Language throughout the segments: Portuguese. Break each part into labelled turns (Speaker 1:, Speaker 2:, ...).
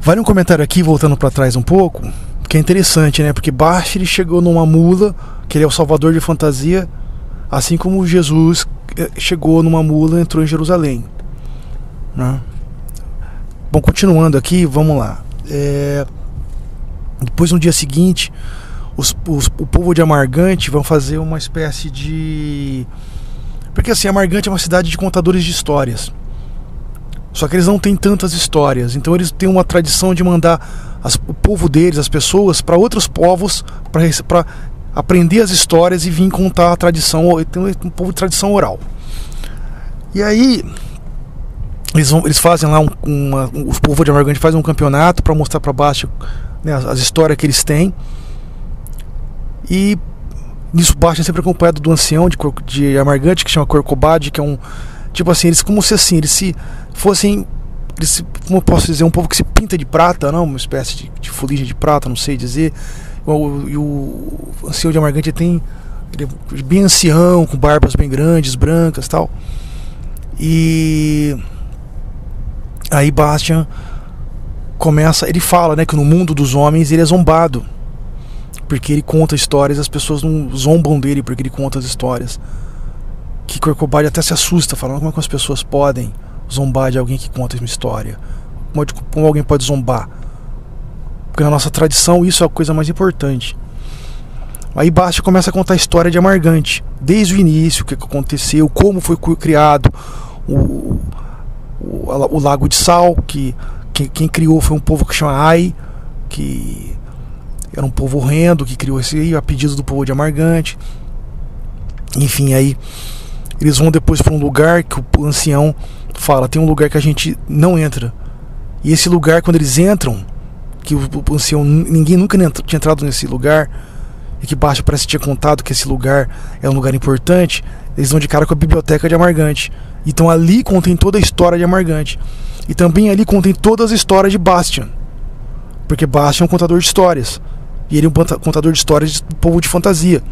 Speaker 1: Vale um comentário aqui, voltando para trás um pouco, que é interessante, né? Porque Bashir chegou numa mula, que ele é o salvador de fantasia, assim como Jesus chegou numa mula e entrou em Jerusalém, né? Bom, continuando aqui, vamos lá. Depois, no dia seguinte, o povo de Amargante vão fazer uma espécie de... Porque assim, Amargante é uma cidade de contadores de histórias. Só que eles não têm tantas histórias. Então eles têm uma tradição de mandar o povo deles, as pessoas, para outros povos, para aprender as histórias e vir contar a tradição. Tem um povo de tradição oral. E aí eles fazem lá os povos de Amargante fazem um campeonato para mostrar para baixo, né, as histórias que eles têm. E nisso Bashir é sempre acompanhado do ancião de Amargante, que chama Corcovado, que é um tipo assim, eles como se fossem, como eu posso dizer, um povo que se pinta de prata, não? Uma espécie de fuligem de prata, não sei dizer. E o ancião de Amargante ele é bem ancião, com barbas bem grandes, brancas e tal. E aí Bastian ele fala, né, que no mundo dos homens ele é zombado, porque ele conta histórias, as pessoas não zombam dele porque ele conta as histórias. Que Corcovado até se assusta, falando como é que as pessoas podem zombar de alguém que conta uma história. Como alguém pode zombar? Porque na nossa tradição isso é a coisa mais importante. Aí Bashir começa a contar a história de Amargante, desde o início, o que aconteceu, como foi criado o Lago de Sal, que quem criou foi um povo que chama Ai, que era um povo horrendo, que criou esse aí a pedido do povo de Amargante. Enfim, aí eles vão depois para um lugar que o ancião fala, tem um lugar que a gente não entra. E esse lugar, quando eles entram, que o ancião, ninguém nunca tinha entrado nesse lugar, e que Bashir parece que tinha contado que esse lugar é um lugar importante, eles vão de cara com a biblioteca de Amargante. Então ali contém toda a história de Amargante. E também ali contém todas as histórias de Bastian, porque Bastian é um contador de histórias, e ele é um contador de histórias do povo de fantasia.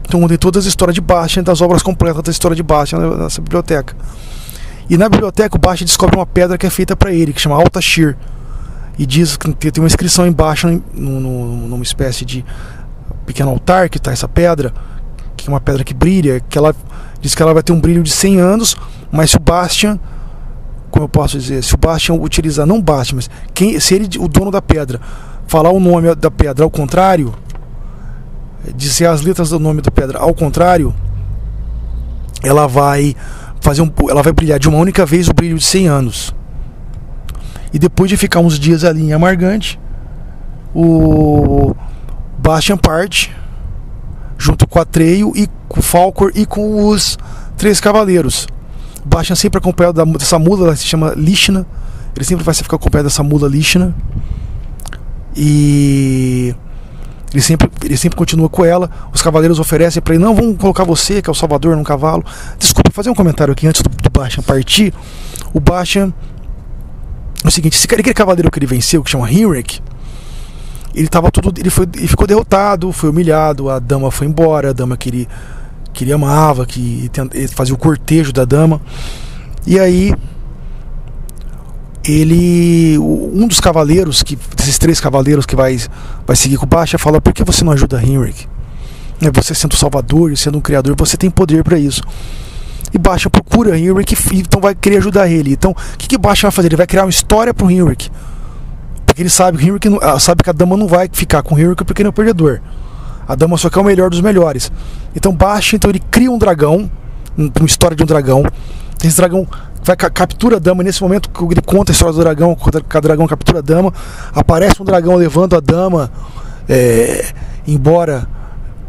Speaker 1: Então contém todas as histórias de Bastian, das obras completas da história de Bastian nessa biblioteca. E na biblioteca o Bastian descobre uma pedra que é feita para ele, que chama Altashir. E diz que tem uma inscrição embaixo, numa espécie de pequeno altar que está essa pedra, que é uma pedra que brilha, que ela diz que ela vai ter um brilho de 100 anos, mas se o Bastian, como eu posso dizer, se o Bastian utilizar, não Bastian, mas se ele, o dono da pedra, falar o nome da pedra ao contrário, dizer as letras do nome da pedra ao contrário, ela vai brilhar de uma única vez o brilho de 100 anos. E depois de ficar uns dias ali em Amargante, o Bastian parte junto com o Atreio e com o Falcor e com os 3 cavaleiros. Bastian sempre acompanhado dessa mula, ela se chama Lishna. Ele sempre vai ficar acompanhado dessa mula Lishna. E ele sempre continua com ela. Os cavaleiros oferecem para ele, não, vamos colocar você, que é o salvador, num cavalo. Desculpa, fazer um comentário aqui antes do Bastian partir. O Bastian é o seguinte, aquele cavaleiro que ele venceu, que chama Henrik, ele ficou derrotado, foi humilhado, a dama foi embora, a dama que ele amava, que ele fazia o cortejo da dama. E aí um dos cavaleiros, desses 3 cavaleiros que vai seguir com o Bastian, fala, por que você não ajuda Henrik? Você sendo o salvador, sendo um criador, você tem poder para isso. E Bastian procura Henrik, então vai querer ajudar ele. Então o que Bastian vai fazer? Ele vai criar uma história para o Henrik, porque ele sabe que sabe que a dama não vai ficar com o Henrik porque ele é um perdedor. A dama só quer o melhor dos melhores. Então Bastian, ele cria um dragão, uma história de um dragão. Esse dragão captura a dama. Nesse momento que ele conta a história do dragão, que a dragão captura a dama, aparece um dragão levando a dama embora,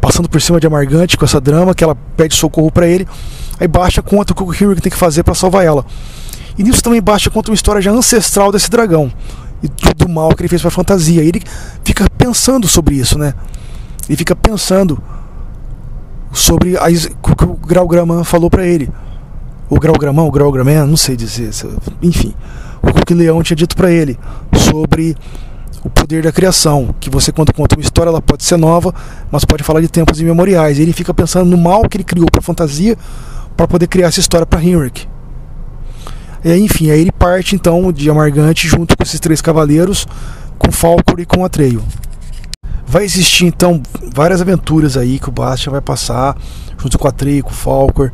Speaker 1: passando por cima de Amargante com essa dama, que ela pede socorro para ele. Aí Bastian conta o que o Henrik tem que fazer para salvar ela. E nisso também Bastian conta uma história já ancestral desse dragão e do mal que ele fez para a fantasia. E ele fica pensando sobre isso, né? Ele fica pensando sobre o que o Grau-Graman falou para ele. O Grau-Graman, não sei dizer, enfim, o que o Leão tinha dito para ele sobre o poder da criação, que você, quando conta uma história, ela pode ser nova, mas pode falar de tempos imemoriais. E ele fica pensando no mal que ele criou para a fantasia para poder criar essa história para Henrik. Enfim, aí ele parte então de Amargante junto com esses 3 cavaleiros, com Falkor e com Atreio. Vai existir então várias aventuras aí que o Bastian vai passar junto com o Atreio, com o Falkor.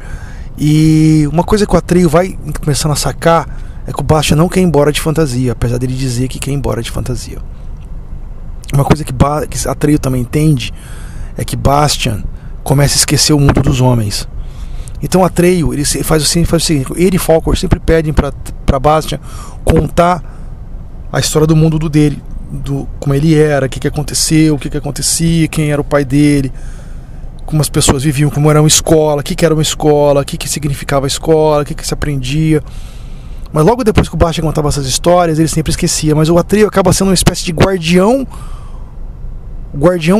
Speaker 1: E uma coisa que o Atreio vai começando a sacar é que o Bastian não quer ir embora de fantasia, apesar dele dizer que quer ir embora de fantasia. Uma coisa que Atreio também entende é que Bastian começa a esquecer o mundo dos homens. Então Atreio, ele faz o seguinte, ele e Falkor sempre pedem para Bastian contar a história do mundo dele, como ele era, o que aconteceu, o que acontecia, quem era o pai dele, como as pessoas viviam, como era uma escola, o que era uma escola, o que significava a escola, o que se aprendia. Mas logo depois que o Bastian contava essas histórias, ele sempre esquecia. Mas o Atreio acaba sendo uma espécie de guardião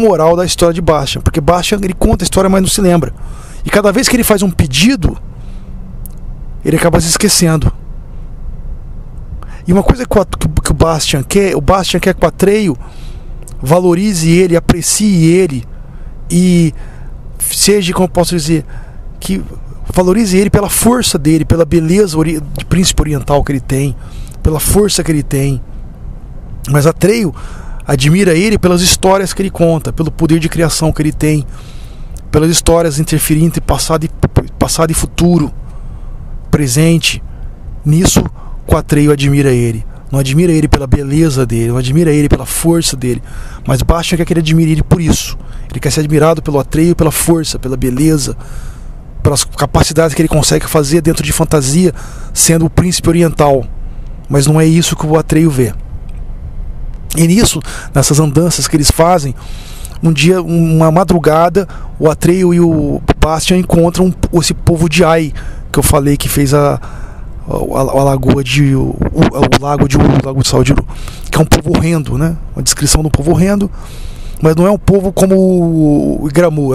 Speaker 1: moral da história de Bastian, porque Bastian, ele conta a história, mas não se lembra. E cada vez que ele faz um pedido, ele acaba se esquecendo. E uma coisa que o Bastian quer que o Atreio valorize ele, aprecie ele e seja, como eu posso dizer, que valorize ele pela força dele, pela beleza de príncipe oriental que ele tem, pela força que ele tem. Mas Atreio admira ele pelas histórias que ele conta, pelo poder de criação que ele tem, pelas histórias interferindo entre passado e futuro, presente. Nisso o Atreio admira ele. Não admira ele pela beleza dele, não admira ele pela força dele, mas Bastian quer que ele admire ele por isso. Ele quer ser admirado pelo Atreio, pela força, pela beleza, pelas capacidades que ele consegue fazer dentro de fantasia, sendo o príncipe oriental. Mas não é isso que o Atreio vê. E nisso, nessas andanças que eles fazem, um dia, uma madrugada, o Atreio e o Bastian encontram esse povo de Ai, que eu falei que fez a lagoa de o lago de Sal de Uru, que é um povo horrendo, né? Uma descrição do povo horrendo, mas não é um povo como o Igramu,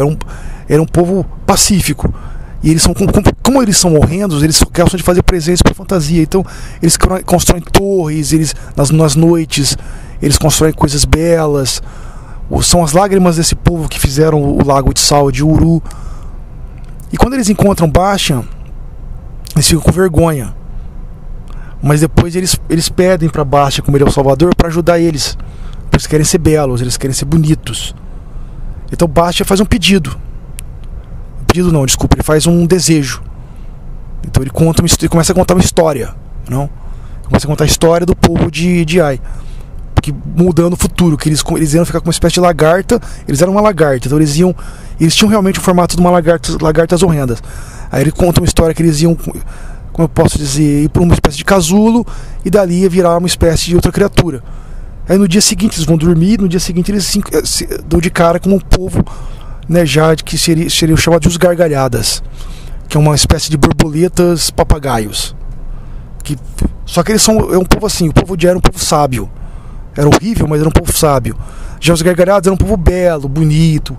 Speaker 1: era um povo pacífico. E eles são, como eles são horrendos, eles gostam de fazer presentes para fantasia. Então eles constroem torres, nas noites eles constroem coisas belas. São as lágrimas desse povo que fizeram o lago de Sal de Uru. E quando eles encontram Bastian, eles ficam com vergonha. Mas depois eles pedem para Bastian, como ele é o Salvador, para ajudar eles. Porque eles querem ser belos, eles querem ser bonitos. Então Bastian faz um pedido. Ele faz um desejo. Então ele começa a contar uma história, não? Começa a contar a história do povo de Ai, que mudando o futuro, que eles iam ficar com uma espécie de lagarta. Eles eram uma lagarta, então eles tinham realmente o formato de uma lagartas horrendas. Aí ele conta uma história que eles iam, como eu posso dizer, ir para uma espécie de casulo, e dali ia virar uma espécie de outra criatura. Aí no dia seguinte eles vão dormir, no dia seguinte eles se dão de cara com um povo, né, já que seria chamado de os gargalhadas, que é uma espécie de borboletas papagaios. Só que eles é um povo assim, o povo de Ai era um povo sábio. Era horrível, mas era um povo sábio. Já os gargalhadas eram um povo belo, bonito,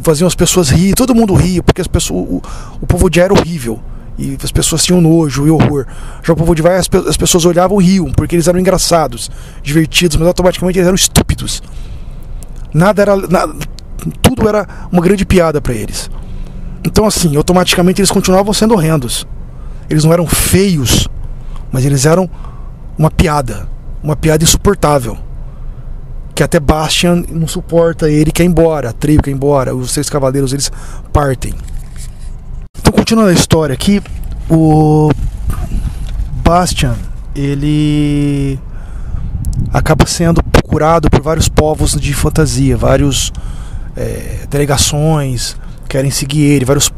Speaker 1: faziam as pessoas rir, todo mundo ria, porque o povo de Ai era horrível, e as pessoas tinham nojo e horror. Já o povo de Ai, as pessoas olhavam e riam, porque eles eram engraçados, divertidos, mas automaticamente eles eram estúpidos. Tudo era uma grande piada para eles. Então assim, automaticamente eles continuavam sendo horrendos. Eles não eram feios, mas eles eram uma piada insuportável, que até Bastian não suporta, ele quer ir embora, Atreio quer ir embora, os 6 cavaleiros eles partem. Então, continuando a história aqui, o Bastian, ele acaba sendo procurado por vários povos de fantasia, vários delegações querem seguir ele, vários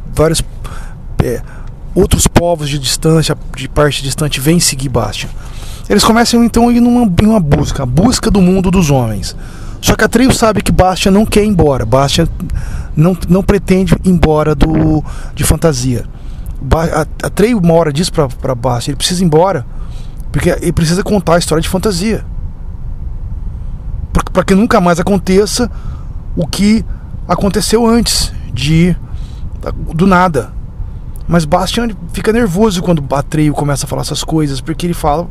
Speaker 1: outros povos de parte distante vêm seguir Bastian. Eles começam então a ir numa busca do mundo dos homens. Só que Atreio sabe que Bastian não quer ir embora. Bastian não pretende ir embora de fantasia. Atreio uma hora diz para Bastian, ele precisa ir embora, porque ele precisa contar a história de fantasia, para que nunca mais aconteça o que aconteceu antes, do nada. Mas Bastian fica nervoso quando Atreio começa a falar essas coisas, porque ele fala: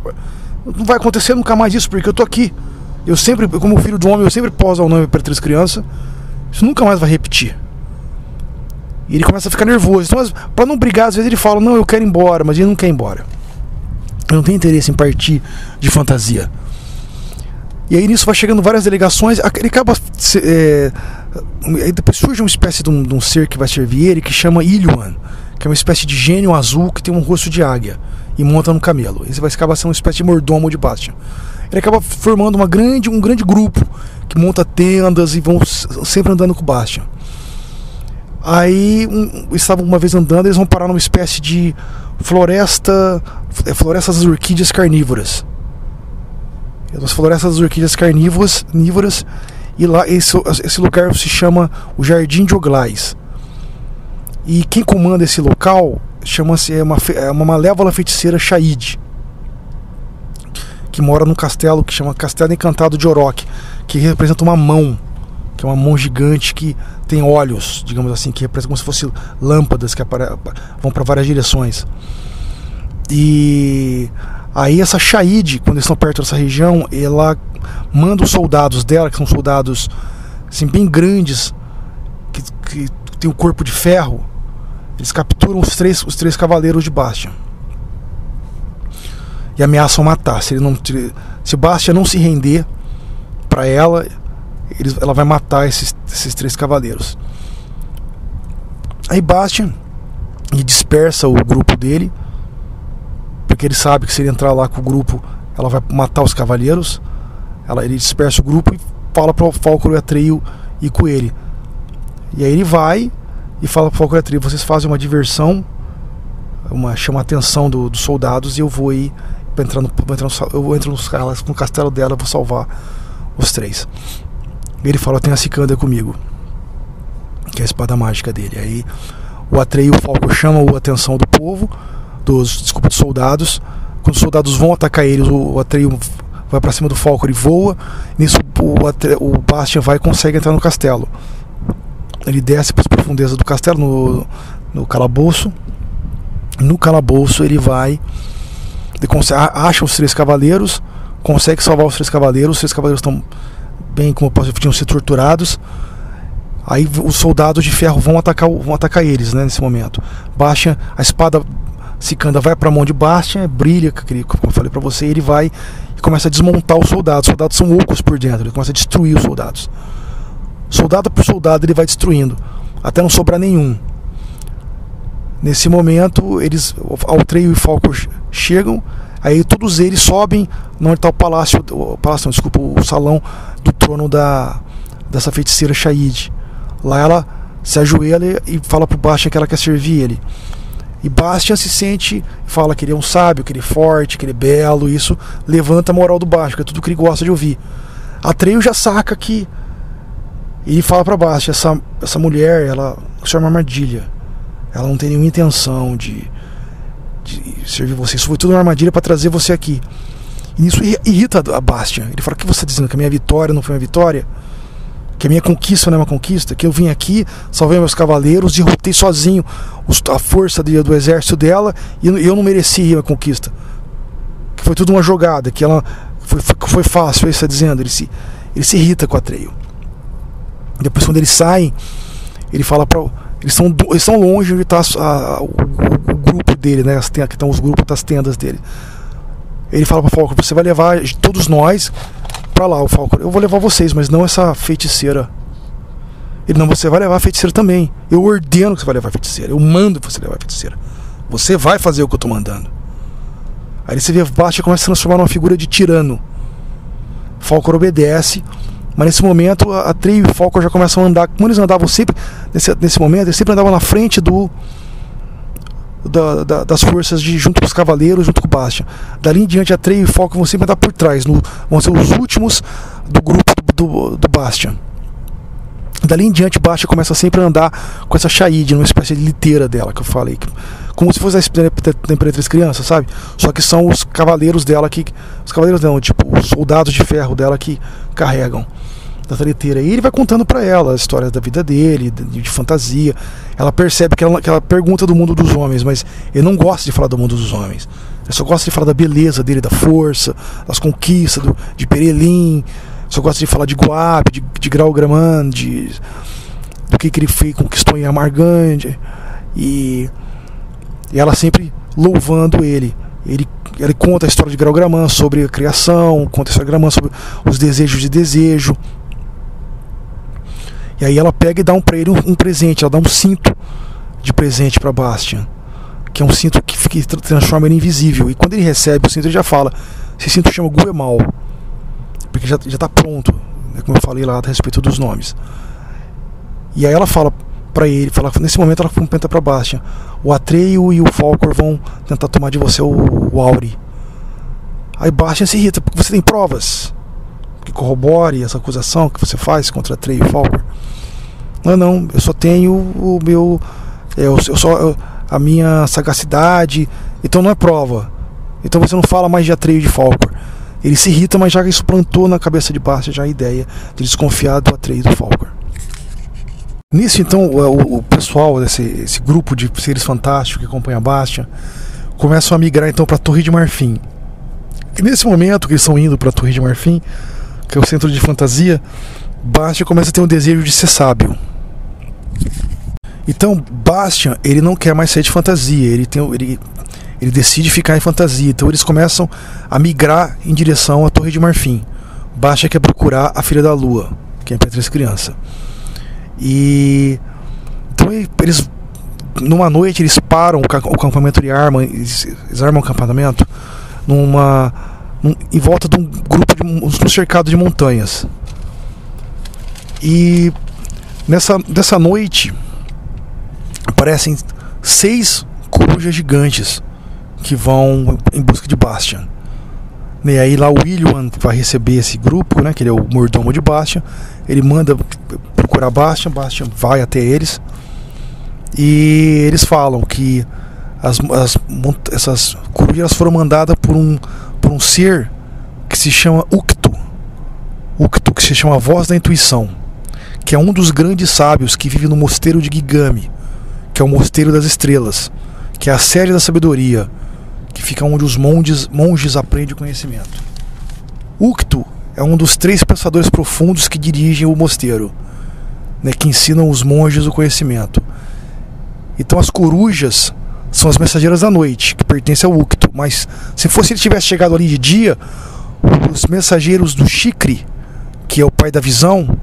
Speaker 1: não vai acontecer nunca mais isso, porque eu tô aqui. Eu sempre, como filho de um homem, eu sempre poso ao nome para 3 crianças. Isso nunca mais vai repetir. E ele começa a ficar nervoso. Então, para não brigar, às vezes ele fala: não, eu quero ir embora, mas ele não quer ir embora. Ele não tem interesse em partir de fantasia. E aí nisso vai chegando várias delegações. Ele acaba... aí depois surge uma espécie de um ser que vai servir ele, que chama Iluan, que é uma espécie de gênio azul que tem um rosto de águia e monta no camelo. Esse vai acabar sendo uma espécie de mordomo de Bastian. Ele acaba formando um grande grupo que monta tendas e vão sempre andando com o Bastian. Aí estavam uma vez andando, eles vão parar numa espécie de floresta das orquídeas carnívoras. As florestas das orquídeas carnívoras, e lá esse lugar se chama o Jardim de Oglais. E quem comanda esse local é uma malévola feiticeira Shaid, que mora num castelo que chama Castelo Encantado de Orok, que representa uma mão, que é uma mão gigante que tem olhos, digamos assim, que representa como se fossem lâmpadas que vão para várias direções. E aí essa Shaid, quando eles estão perto dessa região, ela manda os soldados dela, que são soldados assim, bem grandes, que tem o corpo de ferro. Eles capturam os três cavaleiros de Bastian e ameaçam matar. Se o Bastian não se render para ela vai matar esses três cavaleiros. Aí Bastian dispersa o grupo dele, porque ele sabe que se ele entrar lá com o grupo, ela vai matar os cavaleiros. Ele dispersa o grupo e fala para o Falcor e o Atreio ir com ele. E aí ele vai e fala para o Falcor e o Atreio: vocês fazem uma diversão, chama a atenção dos soldados, e eu vou ir eu entro no castelo dela, vou salvar os três. E ele fala: eu tenho a Sikander comigo, que é a espada mágica dele. Aí o Atreio e o Falcor chamam a atenção do povo, dos soldados. Quando os soldados vão atacar eles, o Atreio vai pra cima do Falcor e voa. Nisso o Bastian vai e consegue entrar no castelo. Ele desce para as profundezas do castelo, no calabouço. No calabouço ele acha os três cavaleiros, consegue salvar os três cavaleiros. Os três cavaleiros estão bem, como eu posso dizer, tinham sido torturados. Aí os soldados de ferro vão atacar eles, né, nesse momento. Bastian, a espada Sikander vai para a mão de Bastian, brilha, como eu falei para você, e ele vai e começa a desmontar os soldados. Os soldados são ocos por dentro, ele começa a destruir os soldados. Soldado por soldado ele vai destruindo, até não sobrar nenhum. Nesse momento, o Atreio e o Falcor chegam, aí todos eles sobem onde está o salão do trono dessa feiticeira Shaid. Lá ela se ajoelha e fala pro Bastian que ela quer servir ele. E Bastian se sente, fala que ele é um sábio, que ele é forte, que ele é belo. E isso levanta a moral do Bastian, que é tudo que ele gosta de ouvir. Atreio já saca que... Ele fala pra Bastian: essa mulher, isso é uma armadilha. Ela não tem nenhuma intenção de servir você. Isso foi tudo uma armadilha para trazer você aqui. E isso irrita a Bastian. Ele fala: o que você está dizendo? Que a minha vitória não foi uma vitória? Que a minha conquista não é uma conquista? Que eu vim aqui, salvei meus cavaleiros, derrotei sozinho a força do exército dela, e eu não merecia a conquista? Que foi tudo uma jogada, que ela foi fácil, é isso que está dizendo. Ele se irrita com o Atreio. Depois, quando eles saem, ele fala para... Eles estão longe onde está o grupo dele, né? Aqui estão os grupos das tendas dele. Ele fala para o Falcor: você vai levar todos nós para lá. O Falcor: eu vou levar vocês, mas não essa feiticeira. Ele: não, você vai levar a feiticeira também. Eu ordeno que você vai levar a feiticeira. Eu mando que você levar a feiticeira. Você vai fazer o que eu estou mandando. Aí você vê Bastian começa a se transformar numa figura de tirano. Falcor obedece. Mas nesse momento, Atreio e Falcor já começam a andar. Como eles andavam sempre, nesse momento, eles sempre andavam na frente das forças junto com os cavaleiros, junto com o Bastian. Dali em diante, Atreio e Falcor vão sempre andar por trás, vão ser os últimos do grupo do Bastian. Dali em diante, Bastian começa sempre a andar com essa Shaid, numa espécie de liteira dela, que eu falei, como se fosse a Imperatriz Criança, sabe? Só que são os cavaleiros dela os cavaleiros não, tipo, os soldados de ferro dela que carregam dessa liteira. E ele vai contando pra ela as histórias da vida dele, de fantasia. Ela percebe que ela pergunta do mundo dos homens, mas ele não gosta de falar do mundo dos homens. Ele só gosta de falar da beleza dele, da força, das conquistas, de Perelin. Só gosta de falar de Guap, de Grau-Graman, do que ele fez, conquistou em Amargand. E ela sempre louvando ele. Ele conta a história de Grau-Gramã sobre a criação, conta a história de Gramã sobre os desejos de desejo. E aí ela pega e dá pra ele um presente, ela dá um cinto de presente para Bastian, que é um cinto que transforma ele em invisível. E quando ele recebe o cinto, ele já fala: esse cinto chama Guemal, porque já tá pronto, né, como eu falei lá a respeito dos nomes. E aí ela fala pra ele, nesse momento ela comenta pra Bastian: o Atreio e o Falkor vão tentar tomar de você o Auri. Aí Bastian se irrita: porque você tem provas que corrobore essa acusação que você faz contra Atreio e Falkor? Não, eu só tenho o meu... a minha sagacidade, então não é prova. Então você não fala mais de Atreio e de Falkor. Ele se irrita, mas já isso plantou na cabeça de Bastian já a ideia de desconfiar do Atreio e do Falkor. Nisso, então, o pessoal esse grupo de seres fantásticos que acompanha Bastian começam a migrar então para a Torre de Marfim. E nesse momento que eles estão indo para a Torre de Marfim, que é o centro de fantasia, Bastian começa a ter um desejo de ser sábio. Então Bastian, ele não quer mais ser de fantasia, ele decide ficar em fantasia. Então eles começam a migrar em direção à Torre de Marfim. Bastian quer procurar a Filha da Lua, que é a Imperatriz Criança. E então eles, numa noite, eles param o campamento de arma, eles armam o acampamento em volta de um grupo um cercado de montanhas. E nessa noite aparecem 6 corujas gigantes que vão em busca de Bastian. E aí lá o Ilúan vai receber esse grupo, né, que ele é o mordomo de Bastian. Ele manda procurar Bastian vai até eles. E eles falam que essas corujas foram mandadas por um ser que se chama Ucto, que se chama a Voz da Intuição, que é um dos grandes sábios que vive no mosteiro de Gigami, que é o Mosteiro das Estrelas, que é a sede da sabedoria, que fica onde os monges aprendem o conhecimento. Ucto é um dos 3 pensadores profundos que dirigem o mosteiro, né, que ensinam os monges o conhecimento. Então as corujas são as mensageiras da noite, que pertencem ao Ucto. Mas se ele tivesse chegado ali de dia, os mensageiros do Chikri, que é o pai da visão,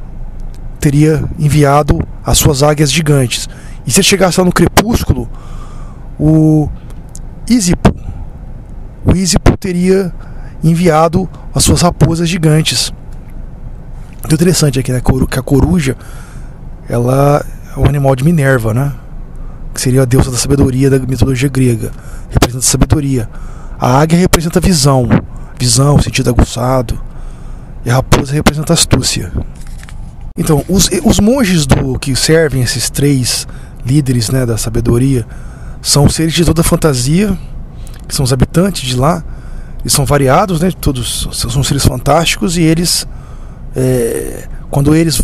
Speaker 1: teria enviado as suas águias gigantes. E se ele chegasse lá no crepúsculo, o Ísipo teria enviado as suas raposas gigantes. Muito interessante aqui, né, que a coruja, ela é um animal de Minerva, né, que seria a deusa da sabedoria da mitologia grega, representa a sabedoria. A águia representa a visão, sentido aguçado, e a raposa representa a astúcia. Então, os monges que servem esses 3 líderes, né, da sabedoria, são seres de toda a fantasia, que são os habitantes de lá. Eles são variados, né, todos são seres fantásticos, e eles, quando eles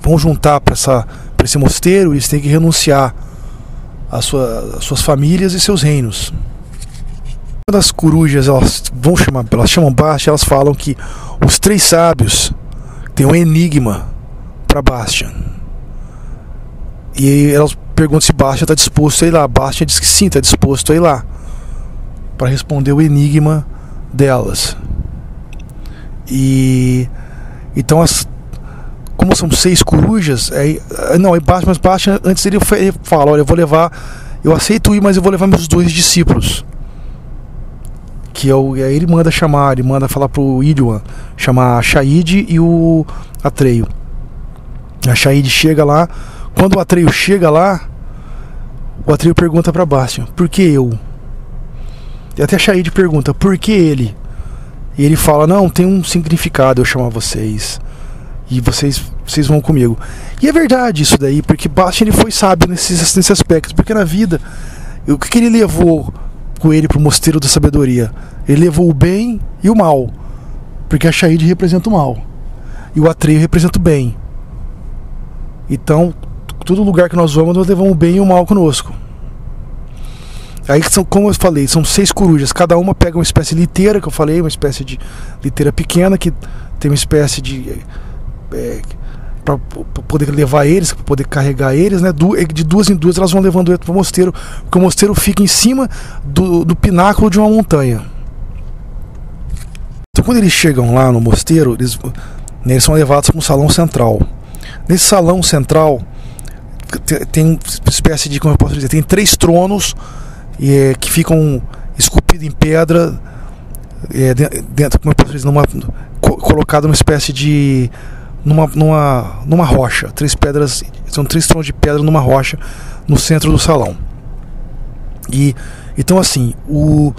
Speaker 1: vão juntar para esse mosteiro, eles têm que renunciar às suas famílias e seus reinos. Quando as corujas elas chamam Bastian, elas falam que os 3 sábios têm um enigma para Bastian. E elas perguntam se Bastian está disposto a ir lá. Bastian diz que sim, está disposto a ir lá para responder o enigma delas. E então como são 6 corujas, mas Bastian, antes ele fala: olha, eu aceito ir, mas eu vou levar meus 2 discípulos. E aí ele manda falar pro Ilúan chamar a Shaid e o Atreio. A Shaid chega lá. Quando o Atreio chega lá, o Atreio pergunta pra Bastian: por que eu? E até a Shaid pergunta: por que ele? E ele fala: não, tem um significado eu chamar vocês, e vocês vão comigo. E é verdade isso daí, porque Bastian ele foi sábio nesse aspecto, porque na vida, o que ele levou com ele pro Mosteiro da Sabedoria? Ele levou o bem e o mal, porque a Shaid representa o mal e o Atreio representa o bem. Então, todo lugar que nós vamos levamos o bem e o mal conosco. Aí, como eu falei, são 6 corujas, cada uma pega uma espécie de liteira, que eu falei, uma espécie de liteira pequena, que tem uma espécie de para poder levar eles, para poder carregar eles, né? De duas em duas elas vão levando ele para o mosteiro, porque o mosteiro fica em cima do pináculo de uma montanha. Então quando eles chegam lá no mosteiro, eles são levados para um salão central. Nesse salão central tem uma espécie de, como eu posso dizer, tem 3 tronos que ficam esculpidos em pedra, dentro, como eu posso dizer, colocado numa espécie de numa rocha. 3 pedras, são 3 tronos de pedra numa rocha no centro do salão. E então assim, o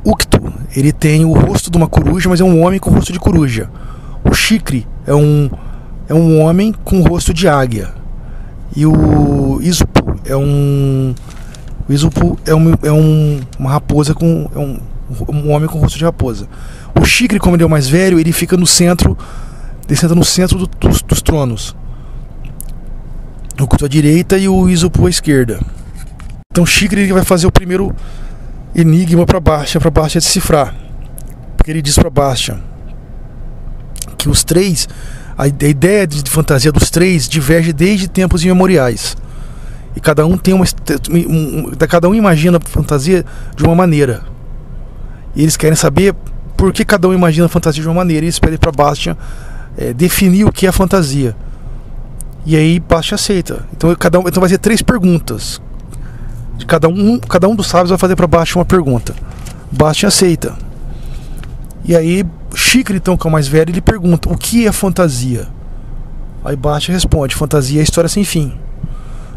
Speaker 1: Uktu, ele tem o rosto de uma coruja, mas é um homem com o rosto de coruja. O Chikri é um homem com o rosto de águia. E o Izupu é uma raposa um homem com o rosto de raposa. O Chikri, como ele é o mais velho, ele fica no centro, senta no centro dos tronos. O Uktu à direita e o Izupu à esquerda. Então o Chikri ele vai fazer o primeiro enigma para Bastia decifrar. Porque ele diz para Bastia que os 3, a ideia de fantasia dos 3 diverge desde tempos imemoriais. E cada um tem cada um imagina a fantasia de uma maneira. E eles querem saber por que cada um imagina a fantasia de uma maneira. E eles pedem para Bastia definir o que é a fantasia. E aí Bastia aceita. Então vai ser 3 perguntas. De cada um dos sábios vai fazer para Bastia uma pergunta. Bastia aceita. E aí Chikri, então, que é o mais velho, ele pergunta: o que é fantasia? Aí Bastia responde: fantasia é história sem fim.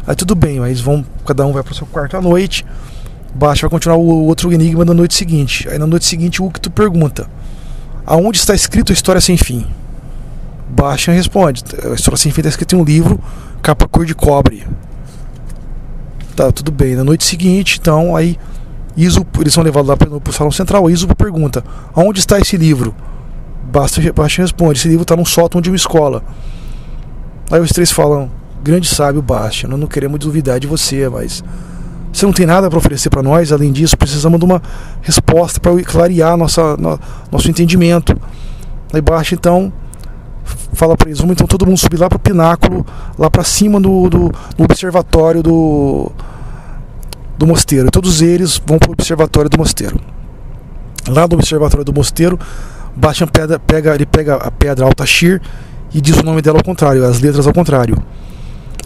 Speaker 1: Aí tudo bem, aí cada um vai para o seu quarto à noite. Bastia vai continuar o outro enigma na noite seguinte. Aí na noite seguinte o Uktu pergunta: aonde está escrito a história sem fim? Bastia responde: a história sem fim está escrita em um livro, capa cor de cobre. Tá, tudo bem. Na noite seguinte, então, aí eles são levados lá para o salão central. Izupu pergunta: aonde está esse livro? Bastia responde: esse livro está num sótão de uma escola. Aí os 3 falam: grande sábio Bastia, nós não queremos duvidar de você, mas você não tem nada para oferecer para nós. Além disso, precisamos de uma resposta para clarear nosso entendimento. Aí Bastia então fala para eles: vamos então todo mundo subir lá para o pináculo, lá para cima no observatório do mosteiro. Todos eles vão para o observatório do mosteiro. Lá no observatório do mosteiro, Bastia pega a pedra Altashir e diz o nome dela ao contrário, as letras ao contrário.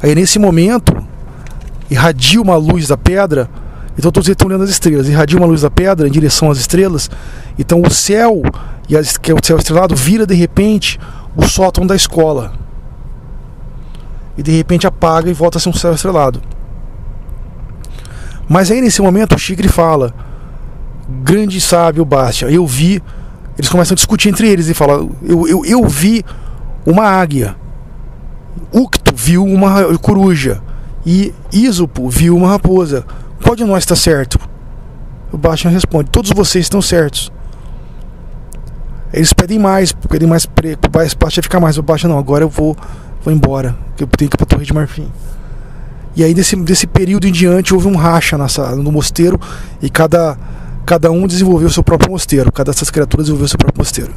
Speaker 1: Aí nesse momento irradia uma luz da pedra. Então todos eles estão olhando as estrelas. Irradia uma luz da pedra em direção às estrelas. Então o céu, que é o céu estrelado, vira de repente o sótão da escola. E de repente apaga e volta a ser um céu estrelado. Mas aí nesse momento o Chikri fala: grande sábio Bastia, eu vi. Eles começam a discutir entre eles e falam: eu vi uma águia. Uktu viu uma coruja. E Izupu viu uma raposa. Qual de nós está certo? O Bastia responde: todos vocês estão certos. Eles pedem mais para o Bastia ficar mais. O Bastia: não, agora eu vou embora, que eu tenho que ir para a Torre de Marfim. E aí desse período em diante houve um racha no mosteiro. E cada um desenvolveu o seu próprio mosteiro. Cada dessas criaturas desenvolveu o seu próprio mosteiro.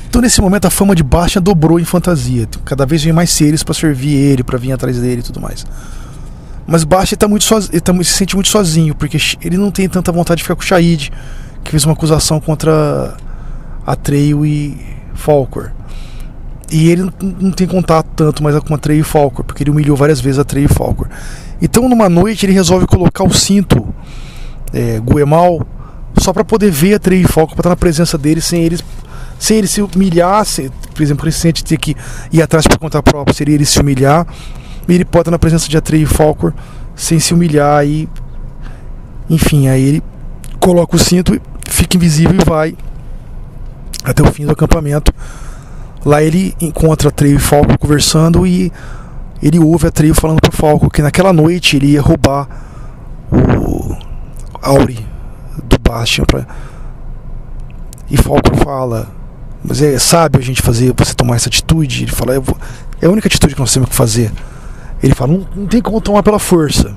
Speaker 1: Então nesse momento a fama de Bastia dobrou em fantasia. Cada vez vem mais seres para servir ele, para vir atrás dele e tudo mais. Mas Bastia se sente muito sozinho, porque ele não tem tanta vontade de ficar com o Shahid, que fez uma acusação contra Atreyu e Falkor. E ele não tem contato tanto mais com Atreyu e Falkor, porque ele humilhou várias vezes Atreyu e Falkor. Então numa noite ele resolve colocar o cinto Guemal só para poder ver Atreyu e Falkor, para estar na presença deles sem ele se humilhar. Por exemplo, ele sente ter que ir atrás por conta própria, seria ele se humilhar. E ele pode estar na presença de Atreyu e Falkor sem se humilhar. E, enfim, aí ele coloca o cinto, fica invisível e vai até o fim do acampamento. Lá ele encontra Atreyu e Falkor conversando e ele ouve Atreyu falando para Falkor que naquela noite ele ia roubar o Auri do Bastia. E Falkor fala: mas é sábio a gente você tomar essa atitude? Ele fala: é a única atitude que nós temos que fazer. Ele fala: não tem como tomar pela força.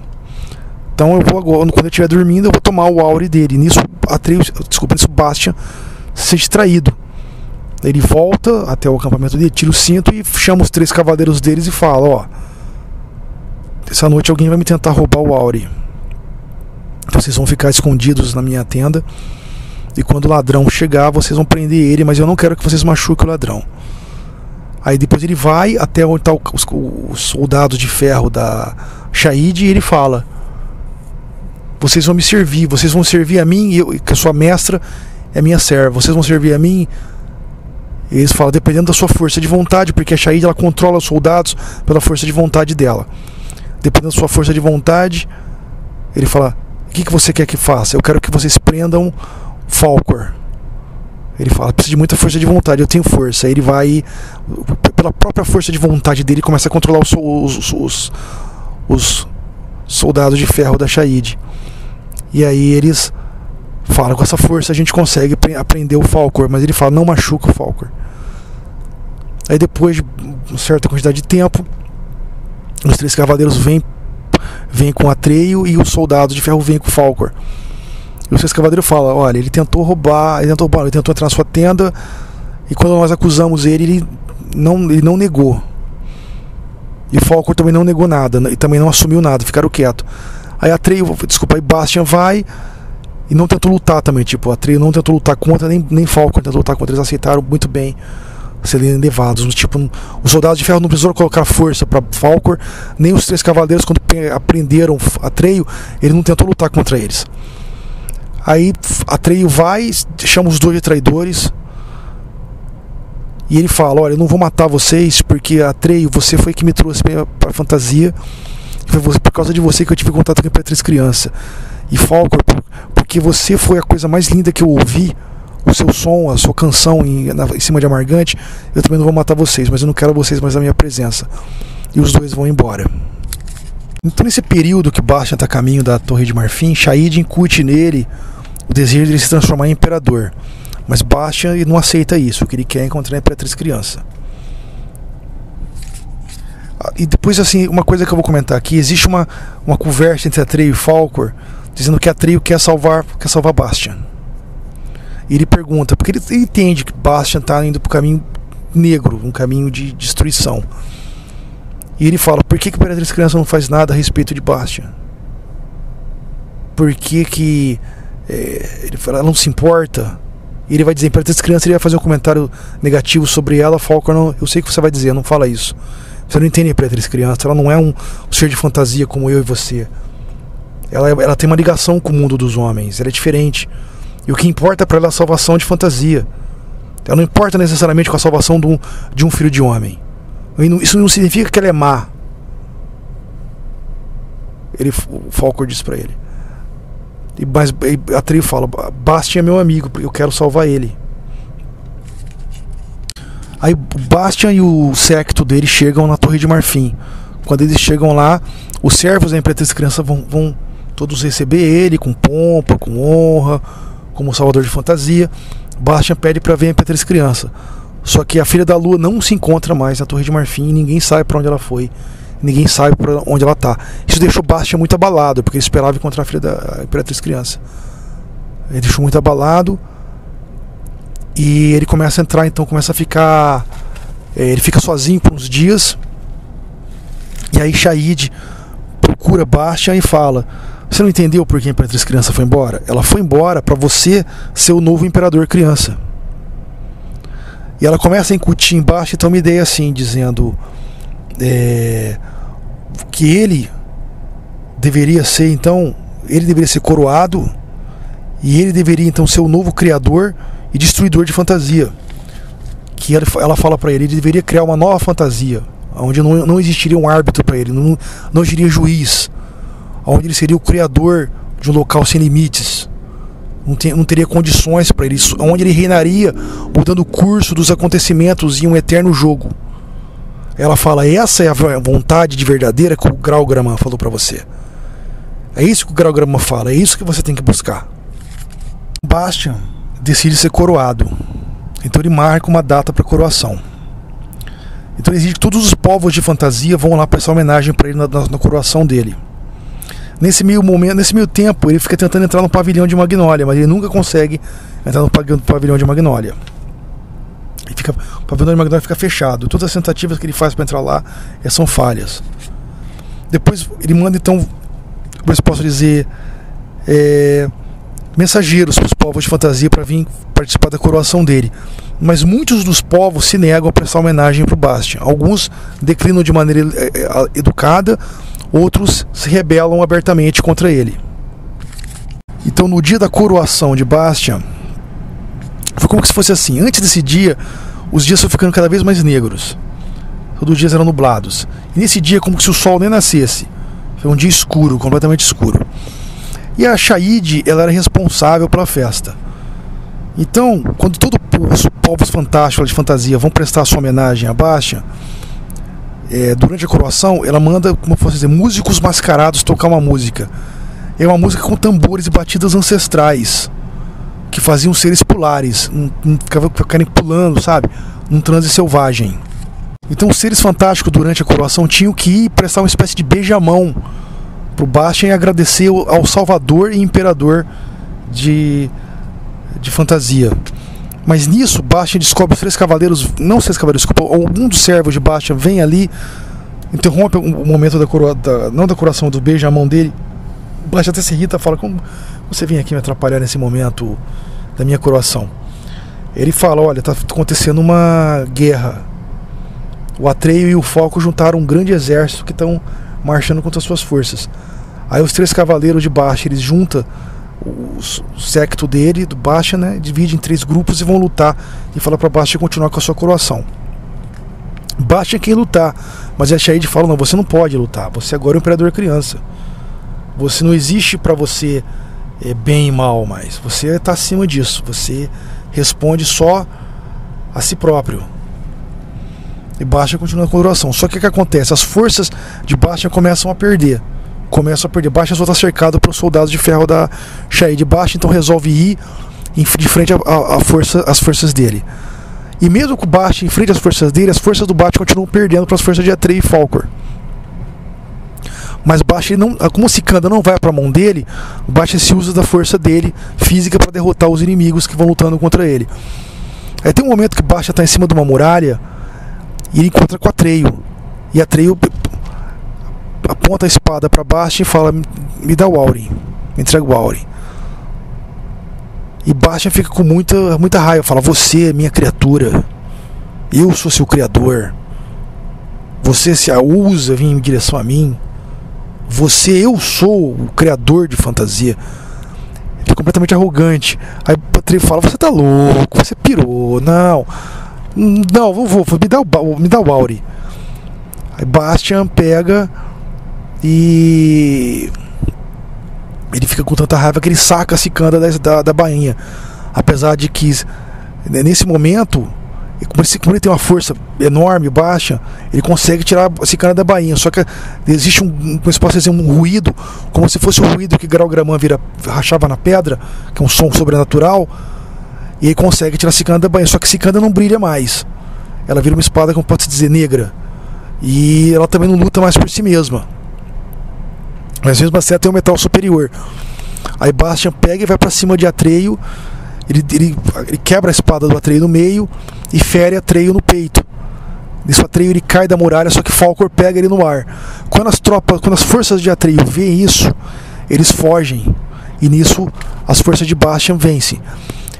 Speaker 1: Então eu vou agora, quando eu estiver dormindo, eu vou tomar o Auri dele. Nisso Bastia se sente traído. Ele volta até o acampamento dele, tira o cinto e chama os 3 cavaleiros deles e fala: ó, essa noite alguém vai me tentar roubar o Auri. Então vocês vão ficar escondidos na minha tenda, e quando o ladrão chegar, vocês vão prender ele, mas eu não quero que vocês machuquem o ladrão. Aí depois ele vai até onde tá os soldados de ferro da Shaid, e ele fala: vocês vão me servir, vocês vão servir a mim, que a sua mestra é minha serva, vocês vão servir a mim. E eles falam: dependendo da sua força de vontade, porque a Shaid, ela controla os soldados pela força de vontade dela. Dependendo da sua força de vontade, ele fala: o que você quer que faça? Eu quero que vocês prendam Falkor. Ele fala: precisa de muita força de vontade, eu tenho força. Aí ele vai, pela própria força de vontade dele, começa a controlar os soldados de ferro da Shaid. E aí eles falam: com essa força a gente consegue prender o Falkor. Mas ele fala: não machuca o Falkor. Aí depois de uma certa quantidade de tempo, os 3 cavaleiros vêm com Atreio, e os soldados de ferro vêm com o Falkor. E os 3 cavaleiros falam: olha, ele tentou roubar, ele tentou entrar na sua tenda, e quando nós acusamos ele não negou. E o Falkor também não negou nada, e também não assumiu nada, ficaram quietos. Aí aí Bastian vai e não tentou lutar também, tipo, Atreio não tentou lutar contra, nem Falkor tentou lutar contra, eles aceitaram muito bem serem levados. Tipo, os soldados de ferro não precisaram colocar força para Falkor, nem os 3 cavaleiros, quando aprenderam Atreio, ele não tentou lutar contra eles. Aí Atreio vai, chama os 2 de traidores, e ele fala: olha, eu não vou matar vocês, porque Atreio, você foi que me trouxe para a fantasia, foi por causa de você que eu tive contato com a Imperatriz Criança. E Falkor, porque você foi a coisa mais linda que eu ouvi, o seu som, a sua canção em cima de Amargante, eu também não vou matar vocês, mas eu não quero vocês mais na minha presença. E os 2 vão embora. Então, nesse período que Bastian está a caminho da Torre de Marfim, Shaid incute nele o desejo de ele se transformar em imperador. Mas Bastian não aceita isso, o que ele quer é encontrar a Imperatriz Criança. E depois, assim, uma coisa que eu vou comentar aqui: existe uma conversa entre Atreio e Falkor, dizendo que Atreio quer salvar Bastian. E ele pergunta, porque ele entende que Bastian está indo para o caminho negro, um caminho de destruição. E ele fala: por que a Imperatriz Criança não faz nada a respeito de Bastian? Por que ele fala, ela não se importa? E ele vai dizer: Imperatriz Criança, ele vai fazer um comentário negativo sobre ela. Falkor: não, eu sei o que você vai dizer, não fala isso. Você não entende a Imperatriz Criança, ela não é um ser de fantasia como eu e você. Ela tem uma ligação com o mundo dos homens, ela é diferente. E o que importa para ela é a salvação de fantasia. Ela não importa necessariamente com a salvação de um filho de homem. Isso não significa que ela é má. O Falkor diz para ele. Mas Atreio fala: Bastian é meu amigo, eu quero salvar ele. Aí Bastian e o séquito dele chegam na Torre de Marfim. Quando eles chegam lá, os servos da Imperatriz Criança vão todos receber ele com pompa, com honra, como salvador de fantasia. Bastian pede para ver a Imperatriz Criança. Só que a Filha da Lua não se encontra mais na Torre de Marfim, e ninguém sabe para onde ela foi, ninguém sabe para onde ela está. Isso deixou Bastian muito abalado, porque ele esperava encontrar a filha da Imperatriz Criança. Ele deixou muito abalado, e ele começa a entrar, então começa a ficar... ele fica sozinho por uns dias, e aí Shaid procura Bastian e fala: você não entendeu por que a Imperatriz Criança foi embora? Ela foi embora para você ser o novo Imperador Criança. E ela começa a incutir em Bastian então uma ideia assim, dizendo que ele deveria ser coroado, e ele deveria então ser o novo criador e destruidor de fantasia. Que ela fala para ele deveria criar uma nova fantasia, onde não existiria um árbitro para ele, não existiria juiz, onde ele seria o criador de um local sem limites, não teria condições para ele, onde ele reinaria mudando o curso dos acontecimentos em um eterno jogo. Ela fala: essa é a vontade de verdadeira que o Graugraman falou para você. É isso que o Graugraman fala, é isso que você tem que buscar. Bastian decide ser coroado, então ele marca uma data para coroação. Então ele exige que todos os povos de fantasia vão lá prestar homenagem para ele na coroação dele. Nesse meio tempo, ele fica tentando entrar no pavilhão de Magnólia, mas ele nunca consegue entrar no pavilhão de Magnólia. O pavilhão de Magdala fica fechado. Todas as tentativas que ele faz para entrar lá são falhas. Depois ele manda, então, como eu posso dizer, mensageiros para os povos de fantasia para vir participar da coroação dele. Mas muitos dos povos se negam a prestar homenagem para o Bastian. Alguns declinam de maneira educada, outros se rebelam abertamente contra ele. Então, no dia da coroação de Bastian, foi como se fosse assim. Antes desse dia, os dias foram ficando cada vez mais negros. Todos os dias eram nublados. E nesse dia, como se o sol nem nascesse. Foi um dia escuro, completamente escuro. E a Shaid, ela era responsável pela festa. Então, quando todos os povos fantásticos de fantasia vão prestar sua homenagem a Bastian, durante a coroação, ela manda, como eu posso dizer, músicos mascarados tocar uma música. É uma música com tambores e batidas ancestrais, que faziam seres pulares, ficarem pulando, sabe? Num transe selvagem. Então os seres fantásticos durante a coroação tinham que ir prestar uma espécie de beijamão pro Bastian e agradecer ao salvador e imperador de fantasia. Mas nisso, Bastian descobre os 3 cavaleiros, não os 3 cavaleiros, desculpa, algum dos servos de Bastian vem ali, interrompe o momento não da coroação, do beijamão dele. Bastian até se irrita, fala: como você vem aqui me atrapalhar nesse momento da minha coroação? Ele fala: olha, está acontecendo uma guerra. O Atreio e o Falco juntaram um grande exército que estão marchando contra as suas forças. Aí os 3 cavaleiros de Bastian, eles juntam o séquito dele, do Bastian, né, dividem em 3 grupos e vão lutar. E fala para Bastian continuar com a sua coroação. Bastian quer lutar, mas a Shaid fala: não, você não pode lutar. Você agora é um imperador criança. Você não existe para você bem e mal mais. Você está acima disso. Você responde só a si próprio. E Bastian continua com a coroação. Só que o que acontece? As forças de Bastian começam a perder. Bastian só está cercado pelos soldados de ferro da Shaid. Bastian então resolve ir de frente às forças dele. E mesmo com o Bastian em frente às forças dele, as forças do Bastian continuam perdendo para as forças de Atreio e Falcor. Mas Bastian, como Sicanda não vai para a mão dele, o Bastian se usa da força dele física para derrotar os inimigos que vão lutando contra ele. Aí tem um momento que Bastian está em cima de uma muralha e ele encontra com Atreio. E Atreio aponta a espada para Bastian e fala: me dá o Aurin, me entrega o Aurin. E Bastian fica com muita raiva, fala: você é minha criatura, eu sou seu criador, você se ousa vir em direção a mim, eu sou o criador de fantasia. Ele é completamente arrogante. Aí Atreio fala: você tá louco, você pirou, não, me dá o Aurin. Aí Bastian pega e ele fica com tanta raiva que ele saca a Sicanda da bainha. Apesar de que nesse momento, como ele tem uma força enorme, Bastian, ele consegue tirar a Sicanda da bainha. Só que existe como se possa dizer, um ruído, como se fosse o ruído que Grau-Gramã rachava na pedra, que é um som sobrenatural. E ele consegue tirar a Sicanda da bainha. Só que a Sicanda não brilha mais. Ela vira uma espada, como pode se dizer, negra. E ela também não luta mais por si mesma. Mas mesmo assim ela tem um metal superior. Aí Bastian pega e vai pra cima de Atreio. Ele quebra a espada do Atreio no meio e fere Atreio no peito. Nisso Atreio ele cai da muralha, só que Falcor pega ele no ar. Quando as forças de Atreio veem isso, eles fogem. E nisso as forças de Bastian vencem.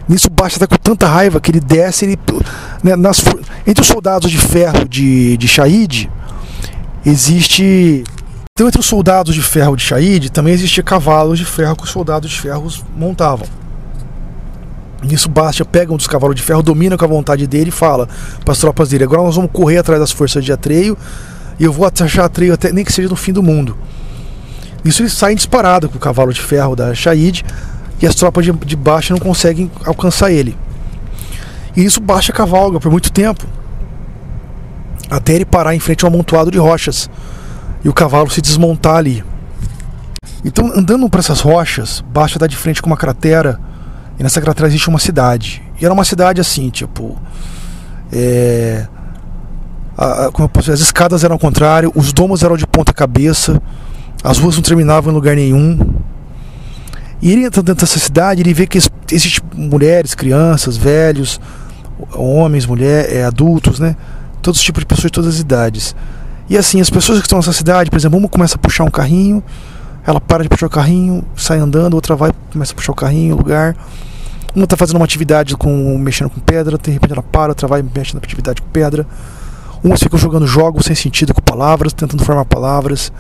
Speaker 1: Nisso Bastian está com tanta raiva que ele desce, entre os soldados de ferro de Shaid existe. Então, entre os soldados de ferro de Shaid também existia cavalos de ferro que os soldados de ferro montavam. Nisso Bastian pega um dos cavalos de ferro, domina com a vontade dele e fala para as tropas dele: agora nós vamos correr atrás das forças de Atreio e eu vou achar Atreio até nem que seja no fim do mundo. Nisso eles saem disparados com o cavalo de ferro da Shaid e as tropas de Bastian não conseguem alcançar ele. E isso Bastian cavalga por muito tempo, até ele parar em frente a um amontoado de rochas e o cavalo se desmontar ali. Então, andando para essas rochas, Bastian dá de frente com uma cratera, e nessa cratera existe uma cidade. E era uma cidade assim, tipo, como eu posso dizer, as escadas eram ao contrário, os domos eram de ponta cabeça, as ruas não terminavam em lugar nenhum. E ele entra dentro dessa cidade, ele vê que existem mulheres, crianças, velhos, homens, mulheres, adultos, né? Todos os tipos de pessoas de todas as idades. E assim, as pessoas que estão nessa cidade, por exemplo, uma começa a puxar um carrinho, ela para de puxar o carrinho, sai andando, outra vai, começa a puxar o carrinho, lugar. Uma está fazendo uma atividade mexendo com pedra, de repente ela para, outra vai mexendo na atividade com pedra. Umas ficam jogando jogos sem sentido com palavras, tentando formar palavras.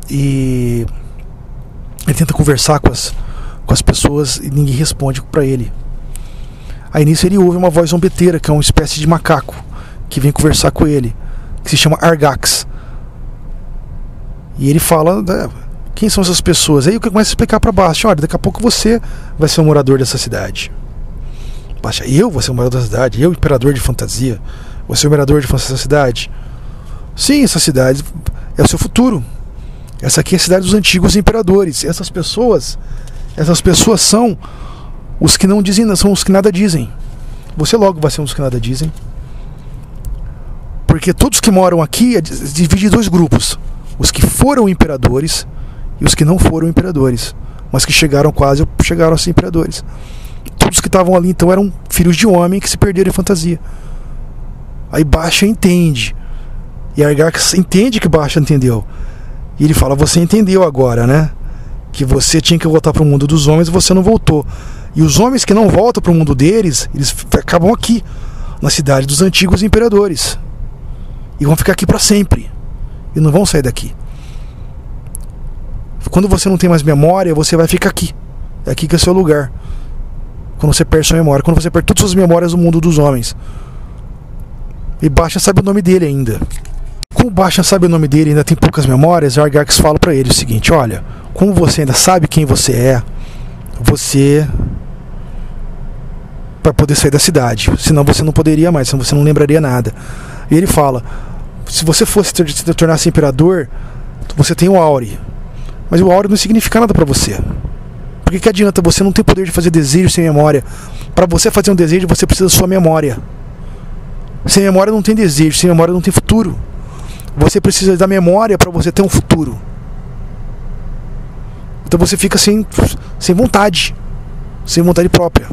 Speaker 1: E ele tenta conversar com as pessoas e ninguém responde para ele. Aí nisso ele ouve uma voz zombeteira, que é uma espécie de macaco, que vem conversar com ele, que se chama Argax. E ele fala, quem são essas pessoas? Aí eu começo a explicar para baixo, olha, daqui a pouco você vai ser um morador dessa cidade. Baixa, eu vou ser um morador da cidade? Eu, imperador de fantasia? Vou ser o imperador de fantasia dessa cidade? Sim, essa cidade é o seu futuro. Essa aqui é a cidade dos antigos imperadores. Essas pessoas são os que não dizem, são os que nada dizem. Você logo vai ser um dos que nada dizem. Porque todos que moram aqui dividem em dois grupos: os que foram imperadores e os que não foram imperadores, mas que chegaram a ser imperadores. Todos que estavam ali então eram filhos de homem que se perderam em fantasia. Aí Baixa entende. E Argax entende que Baixa entendeu. E ele fala, você entendeu agora, né? Que você tinha que voltar para o mundo dos homens e você não voltou. E os homens que não voltam para o mundo deles, eles acabam aqui, na cidade dos antigos imperadores. E vão ficar aqui para sempre. E não vão sair daqui. Quando você não tem mais memória, você vai ficar aqui. É aqui que é o seu lugar. Quando você perde sua memória. Quando você perde todas as suas memórias do mundo dos homens. E Baixa sabe o nome dele ainda. Como Baixa sabe o nome dele e ainda tem poucas memórias, Argax fala pra ele o seguinte, olha, como você ainda sabe quem você é, você vai poder sair da cidade. Senão você não poderia mais, senão você não lembraria nada. E ele fala, se você fosse se tornar-se imperador, você tem o Auri. Mas o Auri não significa nada pra você. Por que adianta? Você não tem poder de fazer desejo sem memória. Para você fazer um desejo, você precisa da sua memória. Sem memória não tem desejo, sem memória não tem futuro. Você precisa da memória para você ter um futuro. Então você fica sem vontade própria.